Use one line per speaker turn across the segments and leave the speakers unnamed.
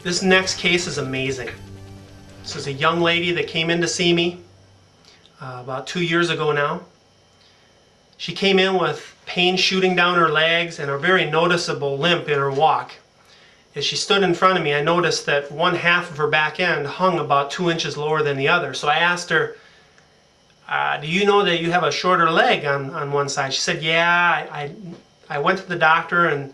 This next case is amazing. This is a young lady that came in to see me about 2 years ago now. She came in with pain shooting down her legs and a very noticeable limp in her walk. As she stood in front of me, I noticed that one half of her back end hung about 2 inches lower than the other. So I asked her, do you know that you have a shorter leg on one side? She said, yeah, I went to the doctor,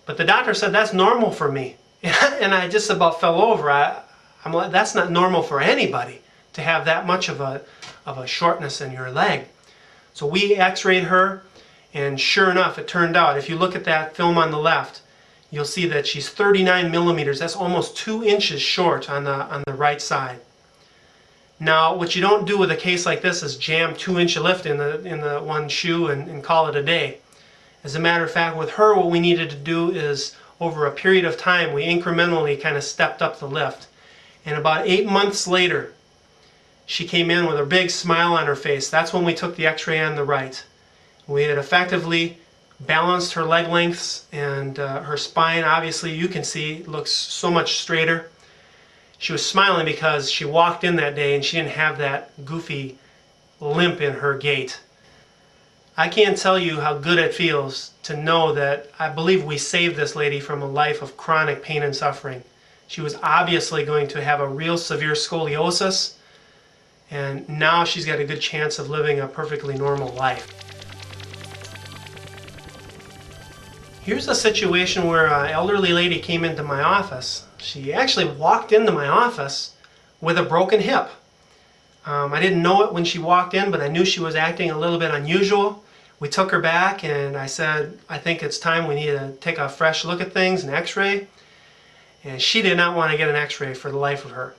but the doctor said that's normal for me. And I just about fell over. I'm like, that's not normal for anybody to have that much of a shortness in your leg. So we x-rayed her, and sure enough, it turned out, if you look at that film on the left, you'll see that she's 39 millimeters. That's almost 2 inches short on the right side. Now, what you don't do with a case like this is jam 2-inch lift in the one shoe and call it a day. As a matter of fact, with her, what we needed to do is, over a period of time, we incrementally kind of stepped up the lift. And about 8 months later, she came in with a big smile on her face. That's when we took the x-ray on the right. We had effectively balanced her leg lengths, and her spine, obviously, you can see, looks so much straighter. She was smiling because she walked in that day and she didn't have that goofy limp in her gait. I can't tell you how good it feels to know that I believe we saved this lady from a life of chronic pain and suffering. She was obviously going to have a real severe scoliosis, and now she's got a good chance of living a perfectly normal life. Here's a situation where an elderly lady came into my office. She actually walked into my office with a broken hip. I didn't know it when she walked in, but I knew she was acting a little bit unusual. We took her back and I said, I think it's time we need to take a fresh look at things, an x-ray. And she did not want to get an x-ray for the life of her.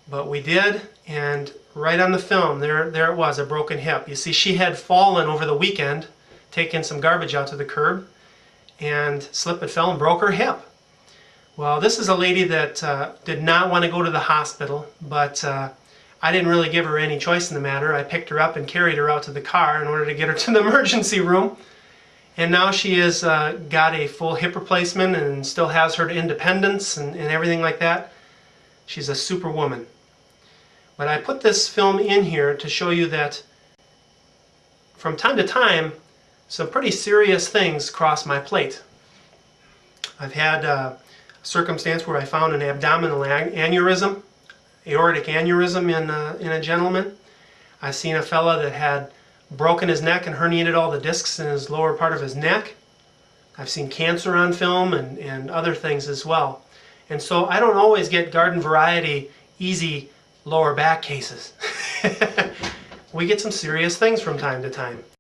But we did, and right on the film, there it was, a broken hip. You see, she had fallen over the weekend, taken some garbage out to the curb, and slipped and fell and broke her hip. Well, this is a lady that did not want to go to the hospital, but I didn't really give her any choice in the matter. I picked her up and carried her out to the car in order to get her to the emergency room. And now she has got a full hip replacement and still has her independence and everything like that. She's a superwoman. But I put this film in here to show you that from time to time, some pretty serious things cross my plate. I've had a circumstance where I found an abdominal aneurysm, aortic aneurysm in a gentleman. I've seen a fella that had broken his neck and herniated all the discs in his lower part of his neck. I've seen cancer on film and other things as well. And so I don't always get garden variety, easy lower back cases. We get some serious things from time to time.